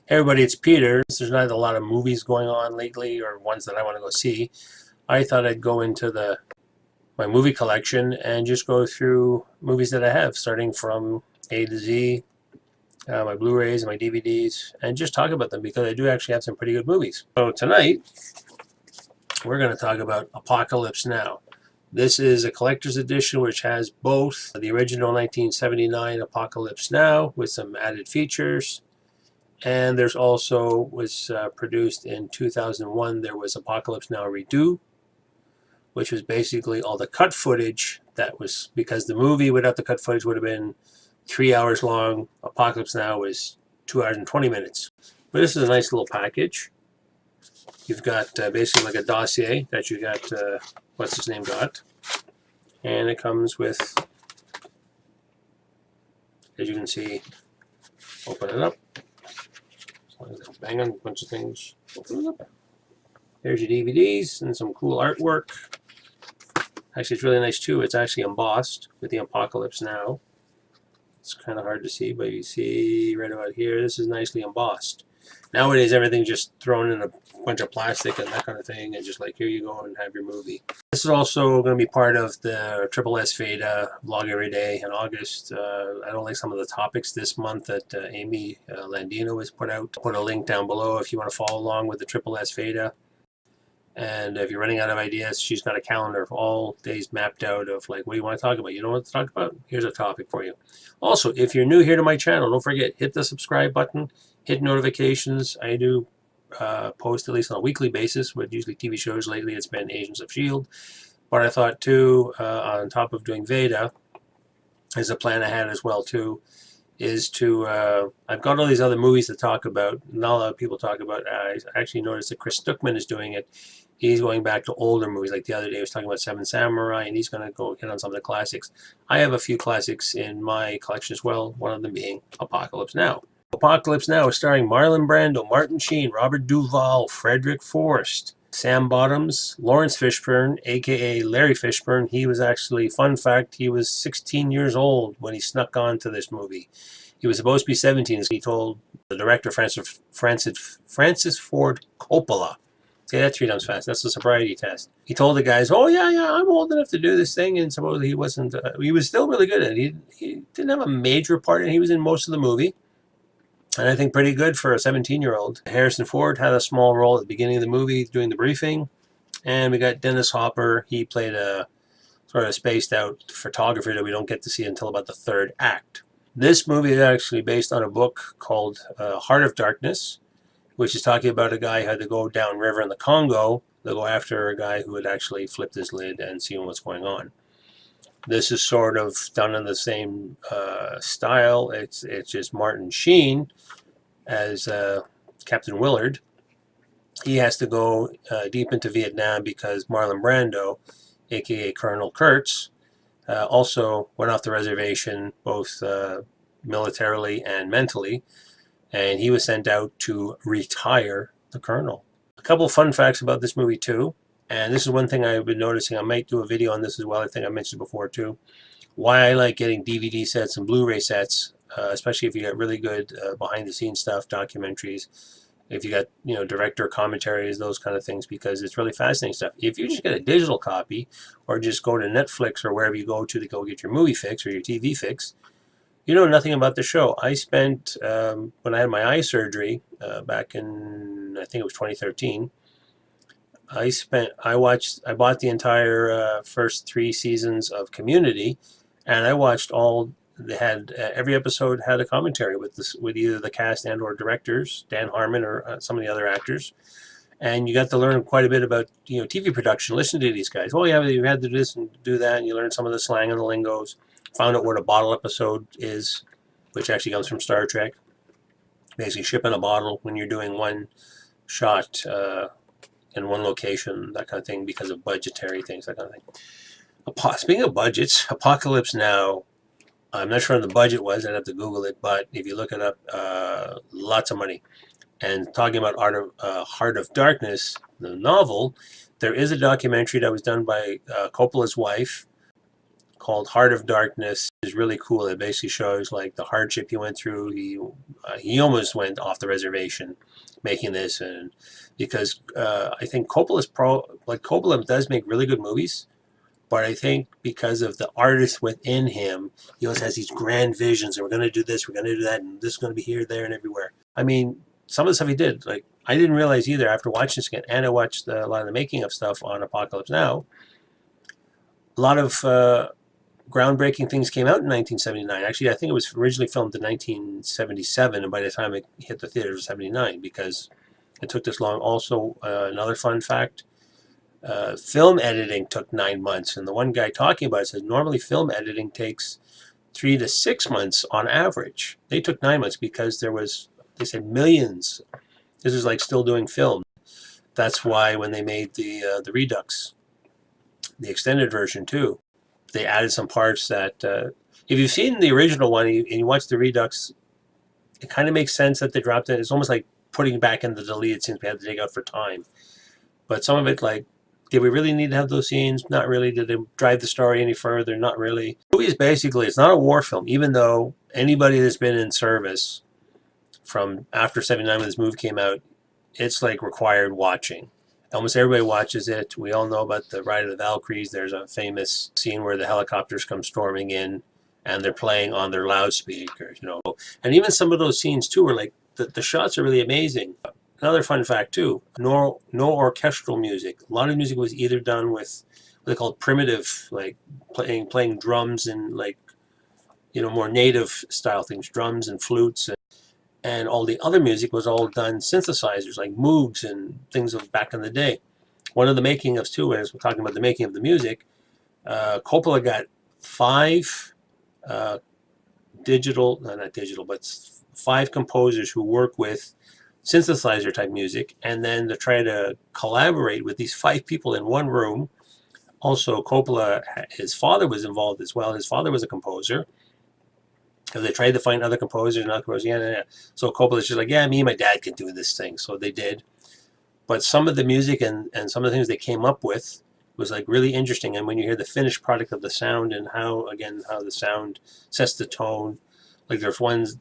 Hey everybody, it's Peter. There's not a lot of movies going on lately or ones that I want to go see. I thought I'd go into my movie collection and just go through movies that I have, starting from A to Z, my Blu-rays and my DVDs, and just talk about them because I do actually have some pretty good movies. So tonight, we're going to talk about Apocalypse Now. This is a collector's edition which has both the original 1979 Apocalypse Now with some added features. And there's also was produced in 2001. There was Apocalypse Now Redo, which was basically all the cut footage that was, because the movie without the cut footage would have been 3 hours long. Apocalypse Now was 2 hours and 20 minutes. But this is a nice little package. You've got basically like a dossier that you got, what's his name got. And it comes with, as you can see, open it up. Bang on a bunch of things. Open it up. There's your DVDs and some cool artwork. Actually, it's really nice too. It's actually embossed with the Apocalypse Now. It's kind of hard to see, but you see right about here, this is nicely embossed. Nowadays, everything's just thrown in a bunch of plastic and that kind of thing, and just like, here you go and have your movie. This is also going to be part of the SSSVEDA vlog every day in August. I don't like some of the topics this month that Amy Landino has put out. I'll put a link down below if you want to follow along with the SSSVEDA. And if you're running out of ideas, she's got a calendar of all days mapped out of like, what do you want to talk about? You know what to talk about? Here's a topic for you. Also, if you're new here to my channel, don't forget, hit the subscribe button, hit notifications. I do post at least on a weekly basis with usually TV shows. Lately it's been Agents of S.H.I.E.L.D. But I thought too, on top of doing Veda, is a plan I had as well too, is to, I've got all these other movies to talk about. Not a lot of people talk about. I actually noticed that Chris Stuckman is doing it. He's going back to older movies. Like the other day, he was talking about Seven Samurai, and he's going to go hit on some of the classics. I have a few classics in my collection as well, one of them being Apocalypse Now. Apocalypse Now is starring Marlon Brando, Martin Sheen, Robert Duvall, Frederick Forrest, Sam Bottoms, Lawrence Fishburne, a.k.a. Larry Fishburne. He was actually, fun fact, he was 16 years old when he snuck onto this movie. He was supposed to be 17, so he told the director, Francis Ford Coppola. Say that 3 times fast. That's a sobriety test. He told the guys, oh, yeah, I'm old enough to do this thing. And supposedly he wasn't, he was still really good at it. He didn't have a major part in it. He was in most of the movie. And I think pretty good for a 17-year-old. Harrison Ford had a small role at the beginning of the movie doing the briefing. And we got Dennis Hopper. He played a sort of spaced out photographer that we don't get to see until about the 3rd act. This movie is actually based on a book called Heart of Darkness, which is talking about a guy who had to go downriver in the Congo to go after a guy who had actually flipped his lid and seen what's going on. This is sort of done in the same style. It's just Martin Sheen as Captain Willard. He has to go deep into Vietnam because Marlon Brando, a.k.a. Colonel Kurtz, also went off the reservation both militarily and mentally, and he was sent out to retire the colonel. A couple fun facts about this movie too, and this is one thing I've been noticing. I might do a video on this as well. I think I mentioned before too. Why I like getting DVD sets and Blu-ray sets, especially if you got really good behind-the-scenes stuff, documentaries. If you got, director commentaries, those kind of things, because it's really fascinating stuff. If you just get a digital copy, or just go to Netflix or wherever you go to go get your movie fix or your TV fix, you know nothing about the show. I spent, when I had my eye surgery back in, I think it was 2013, I bought the entire first 3 seasons of Community, and I watched all. They had every episode had a commentary with either the cast and or directors, Dan Harmon or some of the other actors, and you got to learn quite a bit about TV production. Listen to these guys. Oh yeah, you had to do this and do that, and you learn some of the slang and the lingos. Found out what a bottle episode is, which actually comes from Star Trek. Basically, shipping a bottle when you're doing one shot in one location, that kind of thing, because of budgetary things, that kind of thing. Speaking of budgets, Apocalypse Now. I'm not sure what the budget was. I'd have to Google it, but if you look it up, lots of money. And talking about Heart of Darkness, the novel, there is a documentary that was done by Coppola's wife, called Heart of Darkness. Is really cool. It basically shows like the hardship he went through. He almost went off the reservation making this, and because I think Coppola does make really good movies, but I think because of the artist within him, he always has these grand visions, and we're going to do this, we're going to do that, and this is going to be here, there, and everywhere. I mean, some of the stuff he did, like, I didn't realize either after watching this again, and I watched a lot of the making of stuff on Apocalypse Now. A lot of groundbreaking things came out in 1979. Actually, I think it was originally filmed in 1977, and by the time it hit the theaters, it was 79, because it took this long. Also, another fun fact, film editing took 9 months, and the one guy talking about it says normally film editing takes 3 to 6 months on average. They took 9 months because there was, they said, millions. This is like still doing film. That's why when they made the Redux, the extended version too, they added some parts that, if you've seen the original one and you watch the Redux, it kind of makes sense that they dropped it. It's almost like putting back in the deleted scenes we had to take out for time. But some of it, like, did we really need to have those scenes? Not really. Did they drive the story any further? Not really. The movie is basically, it's not a war film, even though anybody that's been in service from after 79 when this movie came out, it's like required watching. Almost everybody watches it. We all know about the Ride of the Valkyries. There's a famous scene where the helicopters come storming in and they're playing on their loudspeakers, you know. And even some of those scenes too are like, the shots are really amazing. Another fun fact too, no orchestral music. A lot of music was either done with what they called primitive, like playing drums and, like, you know, more native style things, drums and flutes, and all the other music was all done synthesizers like Moogs and things of back in the day. One of the making of too, as we're talking about the making of the music, Coppola got 5 not digital, but 5 composers who work with synthesizer type music, and then to try to collaborate with these 5 people in one room. Also, Coppola, his father was involved as well. His father was a composer. Because they tried to find other composers and other composers. Yeah. So Coppola's just like, yeah, me and my dad can do this thing. So they did. But some of the music and some of the things they came up with was like really interesting. And when you hear the finished product of the sound and how the sound sets the tone, like there's ones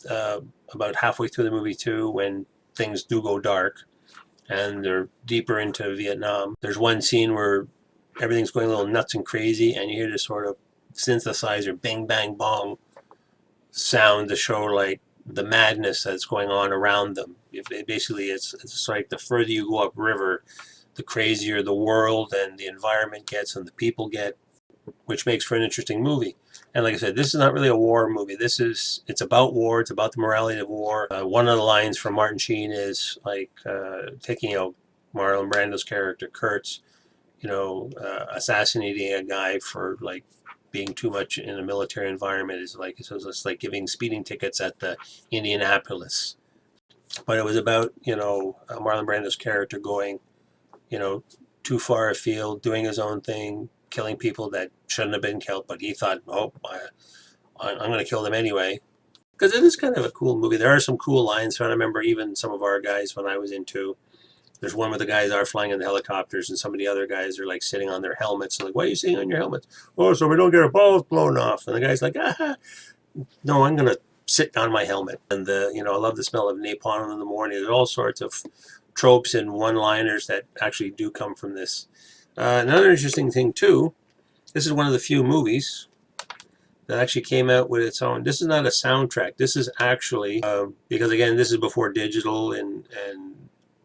about halfway through the movie too when things do go dark and they're deeper into Vietnam. There's one scene where everything's going a little nuts and crazy, and you hear this sort of synthesizer bang bang bong sound to show like the madness that's going on around them. Basically, it's like the further you go upriver, the crazier the world and the environment gets and the people get, which makes for an interesting movie. And like I said, this is not really a war movie. It's about war. It's about the morality of war. One of the lines from Martin Sheen is like taking out Marlon Brando's character Kurtz, assassinating a guy for like being too much in a military environment is like, so it's like giving speeding tickets at the Indianapolis. But it was about, Marlon Brando's character going, too far afield, doing his own thing, killing people that shouldn't have been killed, but he thought, I'm going to kill them anyway. Because it is kind of a cool movie. There are some cool lines. So I remember even some of our guys when I was into, there's one where the guys are flying in the helicopters and some of the other guys are like sitting on their helmets. And like, why are you sitting on your helmets? Oh, so we don't get our balls blown off. And the guy's like, no, I'm going to sit on my helmet. And I love the smell of napalm in the morning. There's all sorts of tropes and one-liners that actually do come from this. Another interesting thing too, this is one of the few movies that actually came out with its own. This is not a soundtrack. This is actually, because again, this is before digital and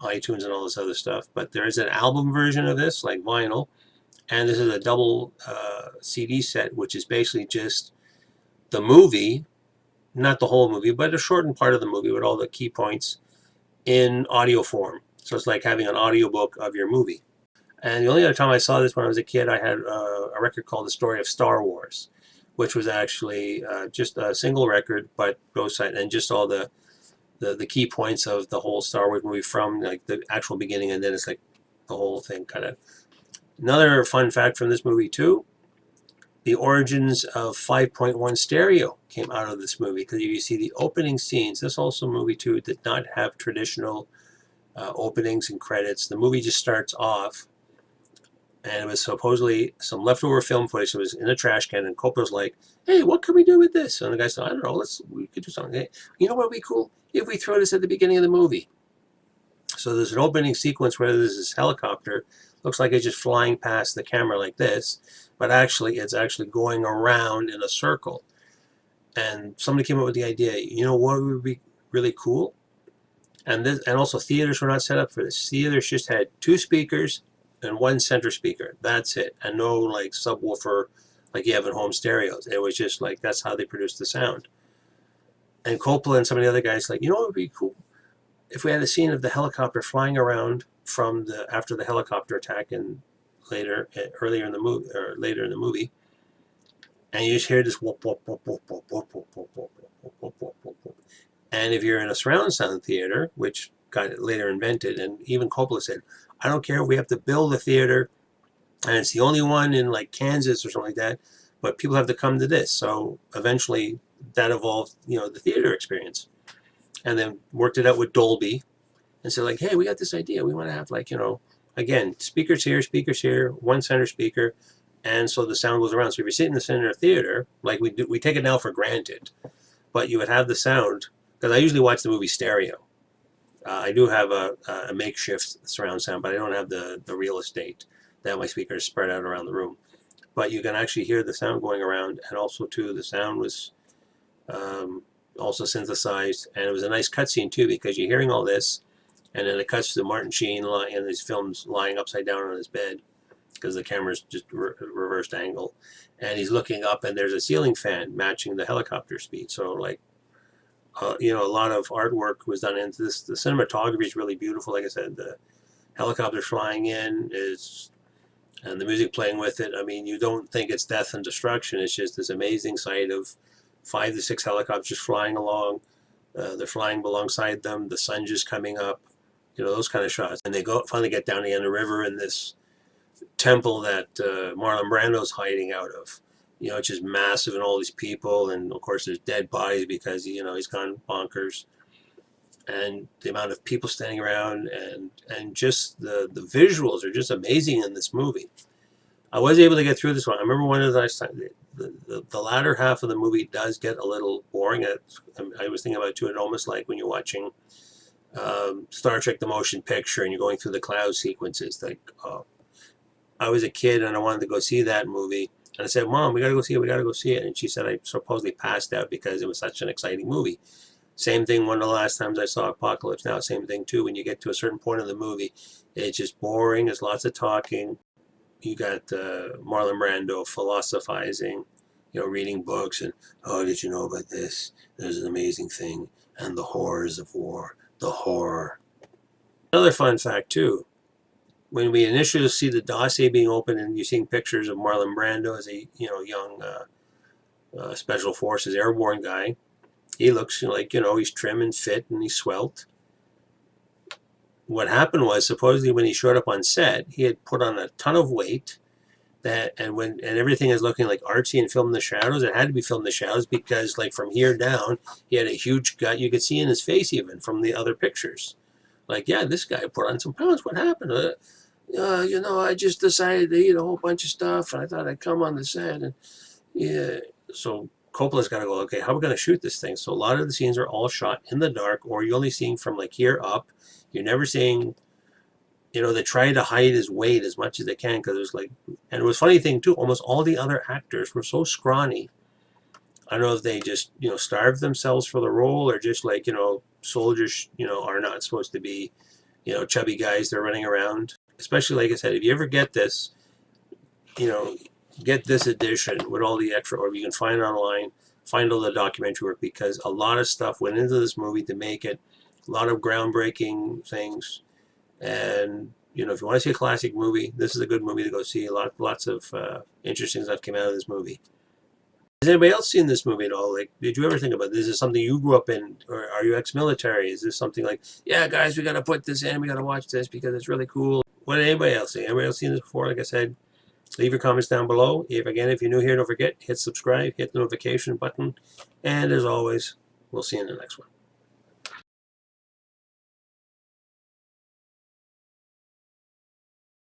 iTunes and all this other stuff, but there is an album version of this, like vinyl, and this is a double CD set, which is basically just the movie, not the whole movie, but a shortened part of the movie with all the key points in audio form. So it's like having an audiobook of your movie. And the only other time I saw this when I was a kid, I had a record called The Story of Star Wars, which was actually just a single record, but both sides, and just all the key points of the whole Star Wars movie from like the actual beginning, and then it's like the whole thing kind of. Another fun fact from this movie too, the origins of 5.1 stereo came out of this movie, because if you see the opening scenes, this also movie too did not have traditional openings and credits. The movie just starts off And it was supposedly some leftover film footage that was in a trash can, and Coppola's like, hey, what can we do with this? And the guy said, I don't know, we could do something. Hey, you know what would be cool? If we throw this at the beginning of the movie. So there's an opening sequence where there's this helicopter, looks like it's just flying past the camera like this, but actually it's actually going around in a circle. And somebody came up with the idea, you know what would be really cool? And also theaters were not set up for this. Theaters just had 2 speakers and 1 center speaker. That's it. And no like subwoofer like you have in home stereos. It was just like, that's how they produced the sound. And Coppola and some of the other guys like, you know what would be cool? If we had a scene of the helicopter flying around from after the helicopter attack and earlier in the movie, or later in the movie, and you just hear this whoop, whoop, whoop, whoop, whoop, whoop, whoop, whoop, whoop, whoop, whoop, whoop, whoop, whoop. And if you're in a surround sound theater, which got later invented, and even Coppola said, I don't care if we have to build a theater, and it's the only one in like Kansas or something like that, but people have to come to this. So eventually that evolved, you know, the theater experience. And then worked it out with Dolby and said like, hey, we got this idea. We want to have like, you know, again, speakers here, 1 center speaker. And so the sound goes around. So if you're sitting in the center of theater, like we take it now for granted, but you would have the sound, because I usually watch the movie stereo. I do have a makeshift surround sound, but I don't have the real estate that my speakers spread out around the room. But you can actually hear the sound going around, and also too, the sound was also synthesized, and it was a nice cutscene too, because you're hearing all this, and then it cuts to Martin Sheen in these films lying upside down on his bed, because the camera's just reversed angle, and he's looking up, and there's a ceiling fan matching the helicopter speed. So like, you know, a lot of artwork was done into this. The cinematography is really beautiful. Like I said, the helicopter flying in and the music playing with it. I mean, you don't think it's death and destruction. It's just this amazing sight of 5 to 6 helicopters just flying along. They're flying alongside them. The sun just coming up. You know, those kind of shots. And they finally get down the end of the river in this temple that Marlon Brando's hiding out of. You know, it's just massive and all these people. And, of course, there's dead bodies because, you know, he's gone bonkers. And the amount of people standing around and just the visuals are just amazing in this movie. I was able to get through this one. I remember one of the latter half of the movie does get a little boring. I was thinking about it too. It almost like when you're watching Star Trek: The Motion Picture and you're going through the cloud sequences. Like, I was a kid and I wanted to go see that movie. And I said, Mom, we got to go see it. We got to go see it. And she said I supposedly passed out because it was such an exciting movie. Same thing one of the last times I saw Apocalypse Now. Same thing too. When you get to a certain point of the movie, it's just boring. There's lots of talking. You got Marlon Brando philosophizing, you know, reading books and, oh, did you know about this? There's an amazing thing. And the horrors of war. The horror. Another fun fact too. When we initially see the dossier being opened and you're seeing pictures of Marlon Brando as a, you know, young Special Forces airborne guy, he looks like, you know, he's trim and fit and he's svelte. What happened was, supposedly when he showed up on set, he had put on a ton of weight, and everything is looking like artsy and filmed in the shadows. It had to be filmed in the shadows because, like, from here down, he had a huge gut. You could see in his face even from the other pictures. Like, yeah, this guy put on some pounds. What happened? You know, I just decided to eat a whole bunch of stuff, and I thought I'd come on the set, and yeah. So Coppola's got to go, okay, how are we going to shoot this thing? So a lot of the scenes are all shot in the dark, or you're only seeing from like here up. You're never seeing, you know, they try to hide his weight as much as they can because there's like, and it was funny thing too, almost all the other actors were so scrawny. I don't know if they just, you know, starved themselves for the role or just like, you know, soldiers, you know, are not supposed to be, you know, chubby guys that are running around. Especially, like I said, if you ever get this, you know, get this edition with all the extra, or you can find it online, find all the documentary work, because a lot of stuff went into this movie to make it. A lot of groundbreaking things, and you know, if you want to see a classic movie, this is a good movie to go see. Lots of interesting stuff came out of this movie. Has anybody else seen this movie at all? Like, did you ever think about this? Is this something you grew up in, or are you ex-military? Is this something like, yeah, guys, we got to put this in, we got to watch this because it's really cool? What did anybody else see? Anybody else seen this before? Like I said, leave your comments down below. If you're new here, don't forget, hit subscribe, hit the notification button, and as always, we'll see you in the next one.